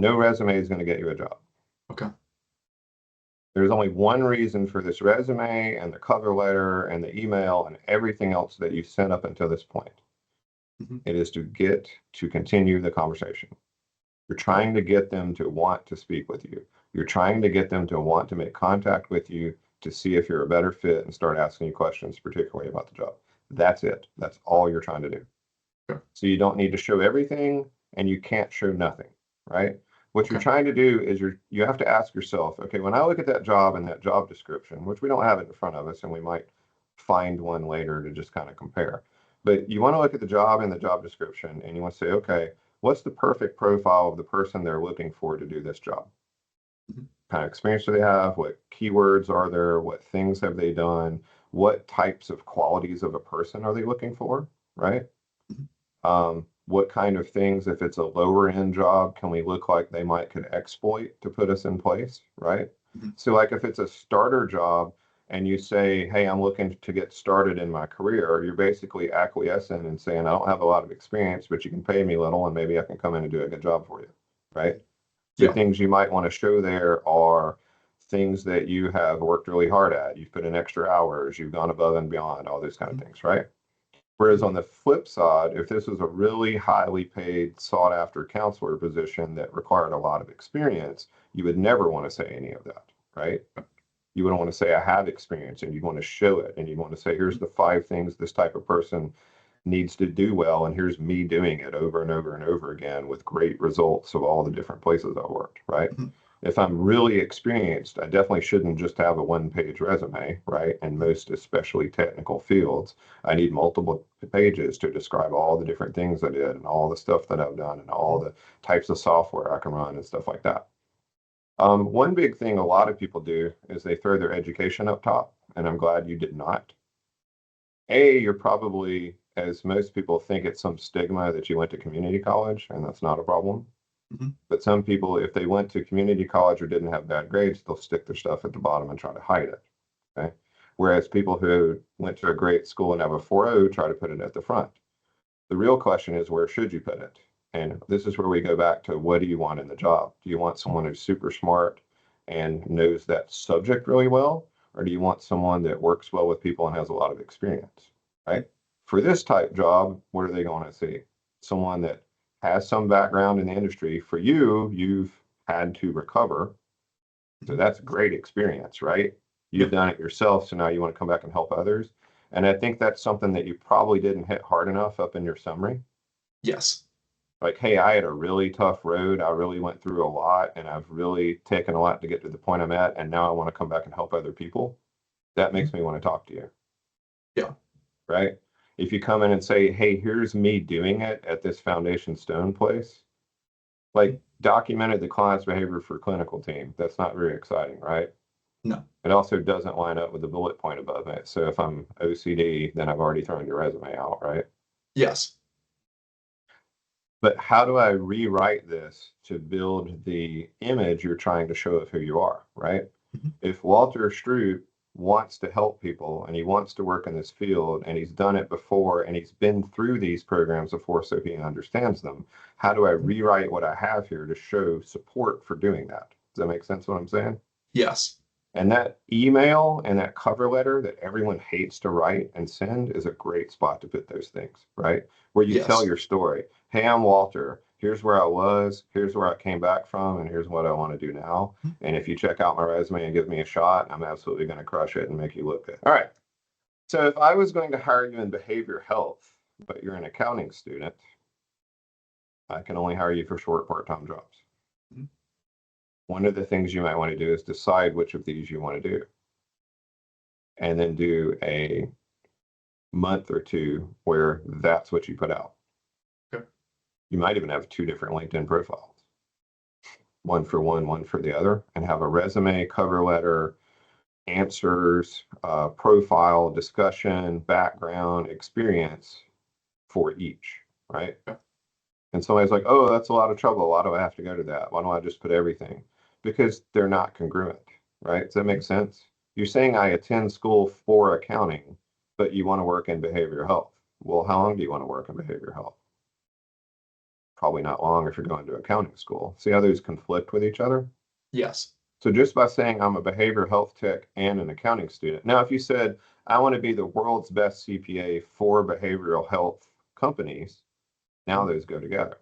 No resume is going to get you a job. Okay. There's only one reason for this resume and the cover letter and the email and everything else that you've sent up until this point. Hmm. It is to continue the conversation. You're Oh, trying to get them to want to speak with you. You're trying to get them to want to make contact with you to see if you're a better fit and start asking you questions, particularly about the job. That's it. That's all you're trying to do. okay. So you don't need to show everything and you can't show nothing, right? What you're Okay. trying to do is you have to ask yourself, okay, when I look at that job and that job description, which we don't have it in front of us and we might find one later to just kind of compare. But you want to look at the job and the job description and you want to say, okay, what's the perfect profile of the person they're looking for to do this job? Mhm. Kind of experience do they have? What keywords are there? What things have they done? What types of qualities of a person are they looking for? Right? Mhm. What kind of things, if it's a lower end job, can we look like they might could exploit to put us in place, right? Mhm. So like if it's a starter job and you say, hey, I'm looking to get started in my career, you're basically acquiescing and saying, I don't have a lot of experience, but you can pay me little and maybe I can come in and do a good job for you, right? So Yeah. things you might want to show there are things that you have worked really hard at. You've put in extra hours, you've gone above and beyond, all those kind of Mhm. things, right? Whereas Mhm. on the flip side, if this was a really highly paid, sought after counselor position that required a lot of experience, you would never want to say any of that, right? You wouldn't want to say, I have experience, and you'd want to show it. And you'd want to say, here's the 5 things this type of person needs to do well. And here's me doing it over and over and over again with great results of all the different places I worked, right? Mhm. If I'm really experienced, I definitely shouldn't just have a 1 page resume, right? And most, especially technical fields, I need multiple pages to describe all the different things I did and all the stuff that I've done and all Mhm. the types of software I can run and stuff like that. One big thing a lot of people do is they throw their education up top, and I'm glad you did not. You're probably, as most people think, it's some stigma that you went to community college, and that's not a problem. Mhm. But some people, if they went to community college or didn't have bad grades, they'll stick their stuff at the bottom and try to hide it. Okay. Whereas people who went to a great school and have a 4.0 try to put it at the front. The real question is, where should you put it? And this is where we go back to, what do you want in the job? Do you want someone who's super smart and knows that subject really well? Or do you want someone that works well with people and has a lot of experience? Right? For this type job, what are they going to see? Someone that has some background in the industry. For you, you've had to recover. So Mhm. that's great experience, right? You've Yeah. done it yourself. So now you want to come back and help others. And I think that's something that you probably didn't hit hard enough up in your summary. Yes. Like, hey, I had a really tough road. I really went through a lot and I've really taken a lot to get to the point I'm at. And now I want to come back and help other people. That Mhm. makes me want to talk to you, Yeah. right? If you come in and say, hey, here's me doing it at this Foundation Stone place, Mhm. like documented the client's behavior for clinical team. That's not very exciting, right? No. It also doesn't line up with the bullet point above it. So if I'm OCD, then I've already thrown your resume out, right? Yes. But how do I rewrite this to build the image you're trying to show of who you are, right? Mhm. If Walter Stroop wants to help people and he wants to work in this field and he's done it before and he's been through these programs before so he understands them, how do I Mhm. rewrite what I have here to show support for doing that? Does that make sense what I'm saying? Yes. And that email and that cover letter that everyone hates to write and send is a great spot to put those things, right? Where you tell Yes. your story. Hey, I'm Walter. Here's where I was. Here's where I came back from. And here's what I want to do now. Mhm. And if you check out my resume and give me a shot, I'm absolutely going to crush it and make you look good. All right. So if I was going to hire you in behavior health, but you're an accounting student, I can only hire you for short part-time jobs. Mhm. One of the things you might want to do is decide which of these you want to do and then do a month or two where that's what you put out. Okay. You might even have 2 different LinkedIn profiles, one for one for the other, and have a resume, cover letter, answers, profile, discussion, background, experience for each, right? Okay. And somebody's like, oh, that's a lot of trouble. Why do I have to go to that? Why don't I just put everything? Because they're not congruent, right? Does that make Mhm. sense? You're saying I attend school for accounting, but you want to work in behavioral health. Well, how long do you want to work in behavioral health? probably not long if you're going to accounting school. See how those conflict with each other? Yes. So just by saying I'm a behavioral health tech and an accounting student. Now, if you said I want to be the world's best CPA for behavioral health companies, now those go together.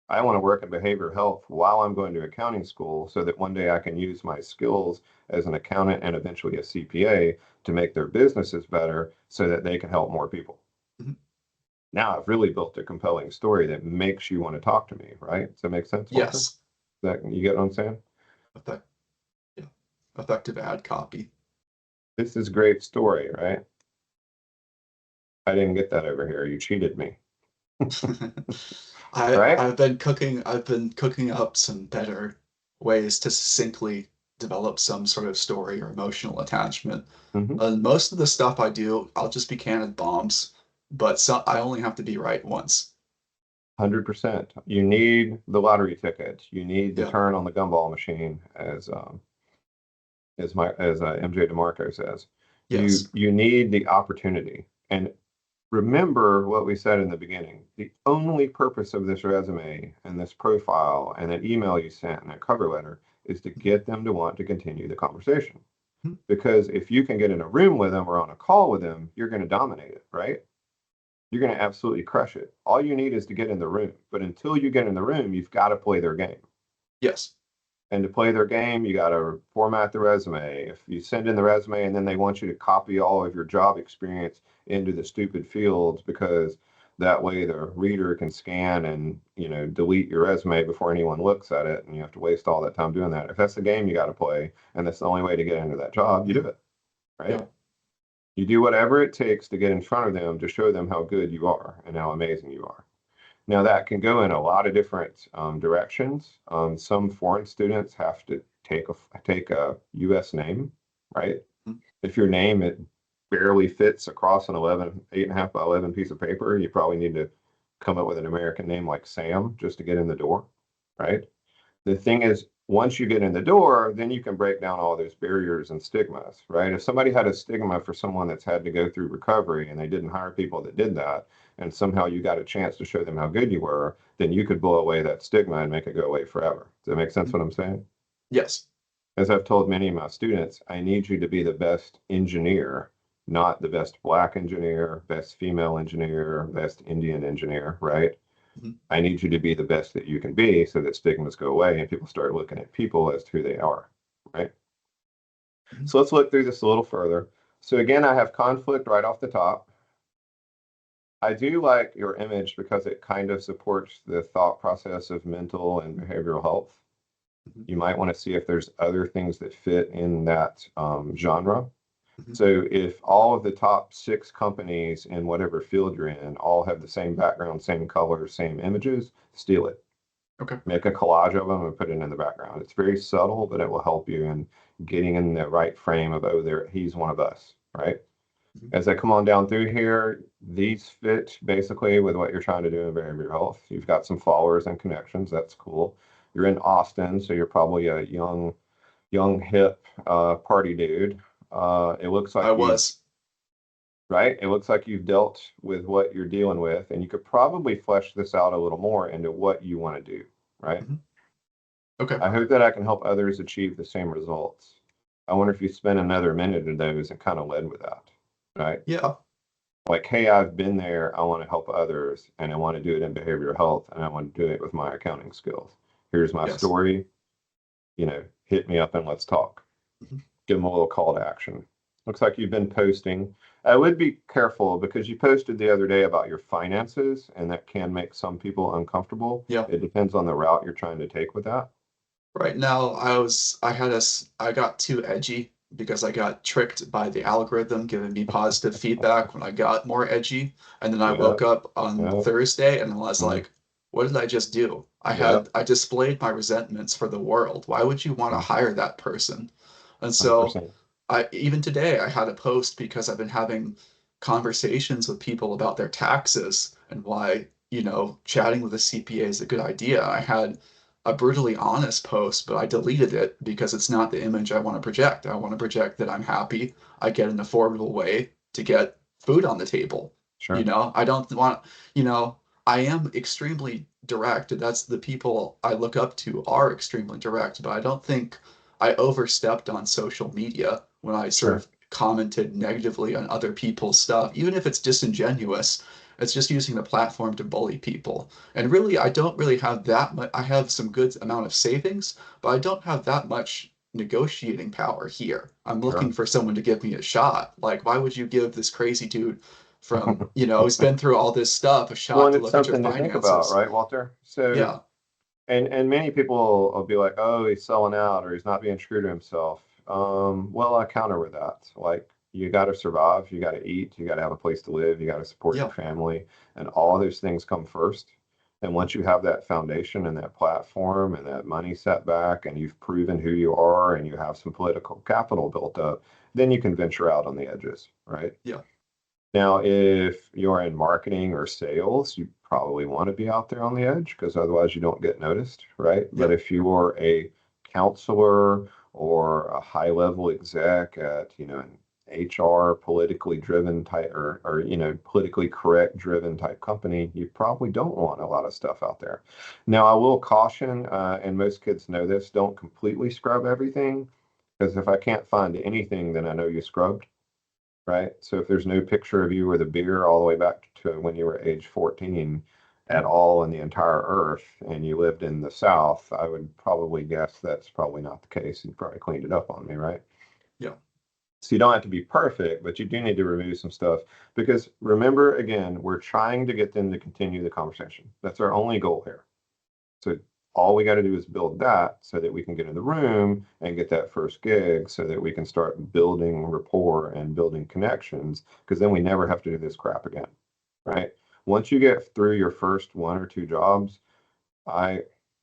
I want to work in behavioral health while I'm going to accounting school so that one day I can use my skills as an accountant and eventually a CPA to make their businesses better so that they can help more people. Mhm. Now I've really built a compelling story that makes you want to talk to me, right? Does that make sense, Walter? Yes. That you get what I'm saying? Effect, yeah. Effective ad copy. This is great story, right? I didn't get that over here. You cheated me, right? I've been cooking up some better ways to succinctly develop some sort of story or emotional attachment. Mm-hmm. Most of the stuff I do, I'll just be canned bombs, but I only have to be right once. 100%. You need the lottery ticket. You need the Yeah. turn on the gumball machine, as MJ DeMarco says. You Yes. you need the opportunity. And remember what we said in the beginning. The only purpose of this resume and this profile and that email you sent and that cover letter is to get them to want to continue the conversation. Mhm. Because if you can get in a room with them or on a call with them, you're going to dominate it, right? You're going to absolutely crush it. All you need is to get in the room. But until you get in the room, you've got to play their game. Yes. And to play their game, you got to format the resume. If you send in the resume and then they want you to copy all of your job experience into the stupid fields because that way the reader can scan and, delete your resume before anyone looks at it and you have to waste all that time doing that. If that's the game you got to play and that's the only way to get into that job, you do it, right? Yeah. You do whatever it takes to get in front of them to show them how good you are and how amazing you are. Now that can go in a lot of different directions. Some foreign students have to take a U.S. name, right? Mhm. If your name it barely fits across an 8.5 by 11 piece of paper, you probably need to come up with an American name like Sam just to get in the door, right? The thing is, once you get in the door, then you can break down all those barriers and stigmas, right? If somebody had a stigma for someone that's had to go through recovery and they didn't hire people that did that, and somehow you got a chance to show them how good you were, then you could blow away that stigma and make it go away forever. Does that make sense Mhm. what I'm saying? Yes. As I've told many of my students, I need you to be the best engineer, not the best black engineer, best female engineer, best Indian engineer, right? Mhm. I need you to be the best that you can be so that stigmas go away and people start looking at people as to who they are, right? Mhm. So let's look through this a little further. So again, I have conflict right off the top. I do like your image because it kind of supports the thought process of mental and behavioral health. Mhm. You might want to see if there's other things that fit in that genre. Mhm. So if all of the top 6 companies in whatever field you're in all have the same background, same color, same images, steal it. Okay. Make a collage of them and put it in the background. It's very subtle, but it will help you in getting in the right frame of, oh, there, he's one of us, right? Mhm. As I come on down through here, these fit basically with what you're trying to do in behavioral health. You've got some followers and connections. That's cool. You're in Austin, so you're probably a young, hip party dude. It looks I like you, was. right? It looks like you've dealt with what you're dealing with, and you could probably flesh this out a little more into what you want to do, right? Mhm. Okay. I hope that I can help others achieve the same results. I wonder if you spend another minute of those and kind of led with that, right? Yeah. Like, hey, I've been there. I want to help others and I want to do it in behavioral health and I want to do it with my accounting skills. Here's my Yes. story. Hit me up and let's talk. Mhm. Give them a little call to action. Looks like you've been posting. I would be careful because you posted the other day about your finances and that can make some people uncomfortable. Yeah. It depends on the route you're trying to take with that. Right now, I got too edgy because I got tricked by the algorithm giving me positive feedback when I got more edgy. And then I Yeah, woke up on yeah, Thursday and I was mm, like, what did I just do? yeah, I displayed my resentments for the world. Why would you want to mm, hire that person? And so 100%. even today I had a post because I've been having conversations with people about their taxes and why, chatting with a CPA is a good idea. I had a brutally honest post, but I deleted it because it's not the image I want to project. I want to project that I'm happy. I get an affordable way to get food on the table. Sure. I don't want, you know, I am extremely direct. That's the people I look up to are extremely direct, but I don't think I overstepped on social media when I sort Sure. of commented negatively on other people's stuff, even if it's disingenuous. It's just using the platform to bully people. And really, I don't really have that much. I have some good amount of savings, but I don't have that much negotiating power here. I'm looking Sure. for someone to give me a shot. Like, why would you give this crazy dude from, who's been through all this stuff, a Well, shot and to it's look at your something to think about, finances? right, Walter? So, Yeah, and many people will be like, "Oh, he's selling out, or he's not being true to himself." Well, I counter with that. Like, you got to survive, you got to eat, you got to have a place to live, you got to support your yeah, family, and all those things come first. And once you have that foundation and that platform and that money set back, and you've proven who you are, and you have some political capital built up, then you can venture out on the edges, right? yeah, Now, if you're in marketing or sales, you probably want to be out there on the edge because otherwise you don't get noticed, right? But yeah, if you're a counselor or a high level exec at, an HR politically driven type or politically correct driven type company, you probably don't want a lot of stuff out there. Now, I will caution, and most kids know this, don't completely scrub everything because if I can't find anything, then I know you scrubbed, right? So if there's no picture of you with a beer all the way back to when you were age 14 at mhm, all in the entire earth and you lived in the South, I would probably guess that's probably not the case. You probably cleaned it up on me, right? yeah, So you don't have to be perfect, but you do need to remove some stuff because remember, again, we're trying to get them to continue the conversation. That's our only goal here. So all we got to do is build that so that we can get in the room and get that first gig so that we can start building rapport and building connections because then we never have to do this crap again, right? Once you get through your first one or two jobs, I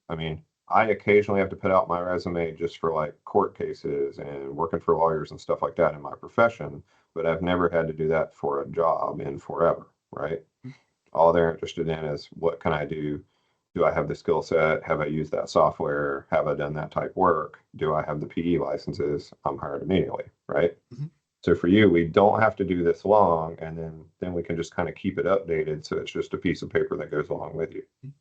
I mean, I occasionally have to put out my resume just for like court cases and working for lawyers and stuff like that in my profession, but I've never had to do that for a job in forever, right? mhm, All they're interested in is what can I do? Do I have the skill set? Have I used that software? Have I done that type work? Do I have the PE licenses? I'm hired immediately, right? mhm, So for you, we don't have to do this long, and then we can just kind of keep it updated. So it's just a piece of paper that goes along with you. mhm.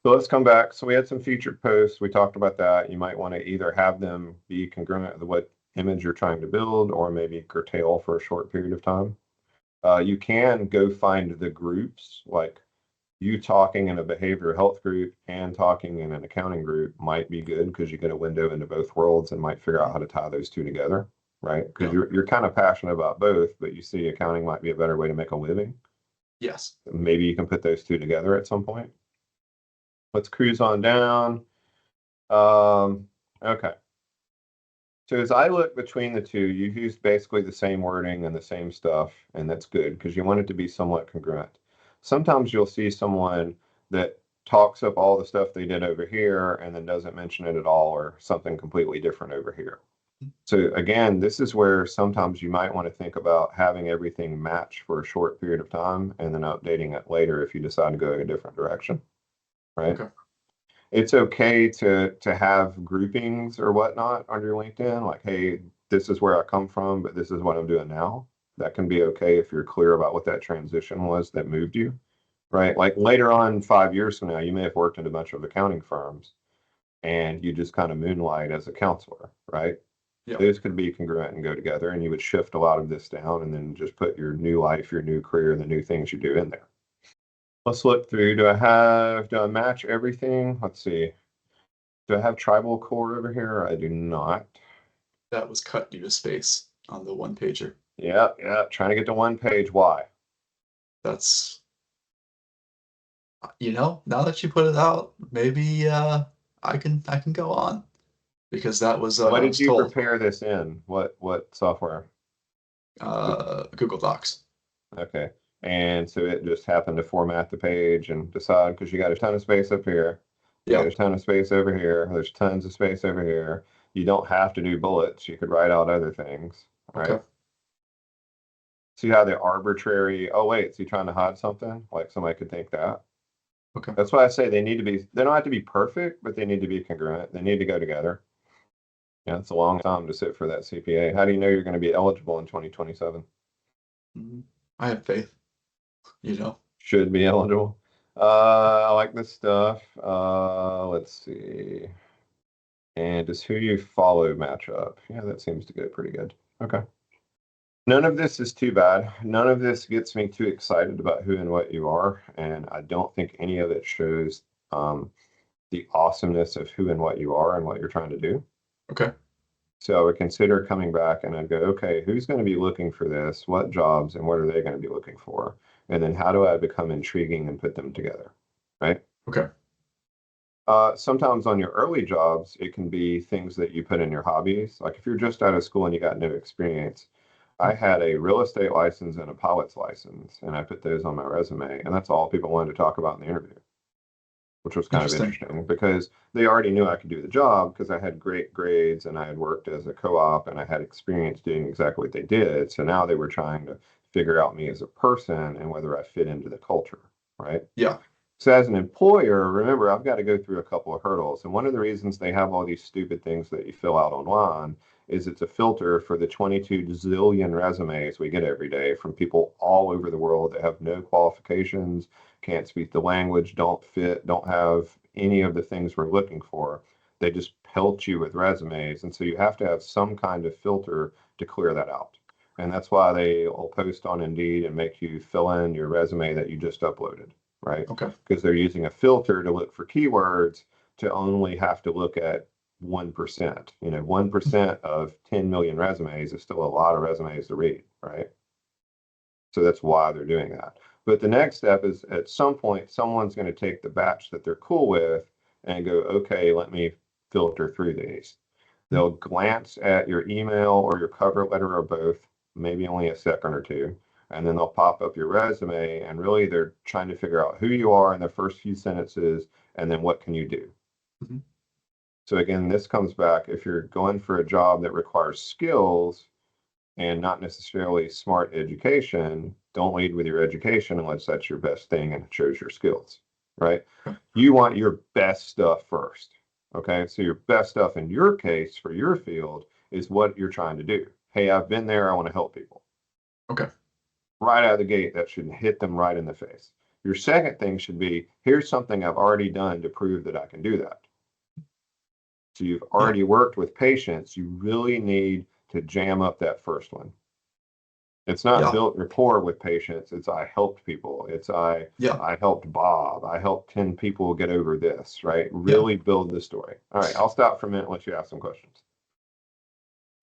So let's come back. So we had some featured posts. We talked about that. You might want to either have them be congruent with what image you're trying to build, or maybe curtail for a short period of time. You can go find the groups, like you talking in a behavioral health group and talking in an accounting group might be good because you get a window into both worlds and might figure out Mhm. how to tie those two together, right? Because Yeah, you're kind of passionate about both, but you see accounting might be a better way to make a living. yes, Maybe you can put those two together at some point. Let's cruise on down. Okay. So as I look between the two, you've used basically the same wording and the same stuff, and that's good because you want it to be somewhat congruent. Sometimes you'll see someone that talks up all the stuff they did over here and then doesn't mention it at all or something completely different over here. mhm, So again, this is where sometimes you might want to think about having everything match for a short period of time and then updating it later if you decide to go in a different direction, right? okay, It's okay to have groupings or whatnot on your LinkedIn, like, hey, this is where I come from, but this is what I'm doing now. That can be okay if you're clear about what that transition was that moved you, right? Like later on, 5 years from now, you may have worked in a bunch of accounting firms and you just kind of moonlight as a counselor, right? yeah, Those could be congruent and go together, and you would shift a lot of this down and then just put your new life, your new career, the new things you do in there. Let's look through. Do I match everything? Let's see. Do I have tribal core over here? I do not. that was cut due to space on the one pager. Yeah, yeah. Trying to get to one page. Why? That's, now that you put it out, maybe I can go on because that was what What I did was you told. prepare this in? What software? Google Docs. Okay. And so it just happened to format the page and decide because you got a ton of space up here. You got Yeah, a ton of space over here. There's tons of space over here. You don't have to do bullets. You could write out other things, okay, right? See how they're arbitrary. Oh, wait, so you're trying to hide something? Like somebody could think that. okay. That's why I say they don't have to be perfect, but they need to be congruent. They need to go together. Yeah, it's a long time to sit for that CPA. How do you know you're going to be eligible in 2027? Mhm. I have faith, you know. Should be eligible. I like this stuff. Let's see. And does who you follow match up? Yeah, that seems to go pretty good. Okay. None of this is too bad. None of this gets me too excited about who and what you are. And I don't think any of it shows the awesomeness of who and what you are and what you're trying to do. Okay. So I would consider coming back and I'd go, okay, who's going to be looking for this? What jobs and what are they going to be looking for? And then how do I become intriguing and put them together? Right. Okay. Sometimes on your early jobs, it can be things that you put in your hobbies. Like if you're just out of school and you got no experience, I had a real estate license and a pilot's license, and I put those on my resume, and that's all people wanted to talk about in the interview, which was kind of Interesting. interesting because they already knew I could do the job because I had great grades and I had worked as a co-op and I had experience doing exactly what they did. So now they were trying to figure out me as a person and whether I fit into the culture, right? Yeah. So as an employer, remember, I've got to go through a couple of hurdles. And one of the reasons they have all these stupid things that you fill out online is it's a filter for the 22 zillion resumes we get every day from people all over the world that have no qualifications, can't speak the language, don't fit, don't have any of the things we're looking for. They just pelt you with resumes. And so you have to have some kind of filter to clear that out. And that's why they will post on Indeed and make you fill in your resume that you just uploaded, right? Okay. Because they're using a filter to look for keywords to only have to look at 1%. 1% of 10 million resumes is still a lot of resumes to read, right? So that's why they're doing that. But the next step is at some point, someone's going to take the batch that they're cool with and go, okay, let me filter through these. They'll glance at your email or your cover letter or both, maybe only a second or two, and then they'll pop up your resume. And really, they're trying to figure out who you are in the first few sentences and then what can you do. Mhm. So, again, this comes back if you're going for a job that requires skills and not necessarily smart education, don't lead with your education unless that's your best thing and it shows your skills, right? Okay. You want your best stuff first. Okay. So your best stuff in your case for your field is what you're trying to do. Hey, I've been there. I want to help people. Okay. Right out of the gate, that should hit them right in the face. Your second thing should be here's something I've already done to prove that I can do that. So you've Yeah. already worked with patients. You really need to jam up that first one. It's not Yeah. built rapport with patients. It's I helped people. It's Yeah. I helped Bob. I helped 10 people get over this, right? Yeah. Really build the story. All right, I'll stop for a minute and let you ask some questions.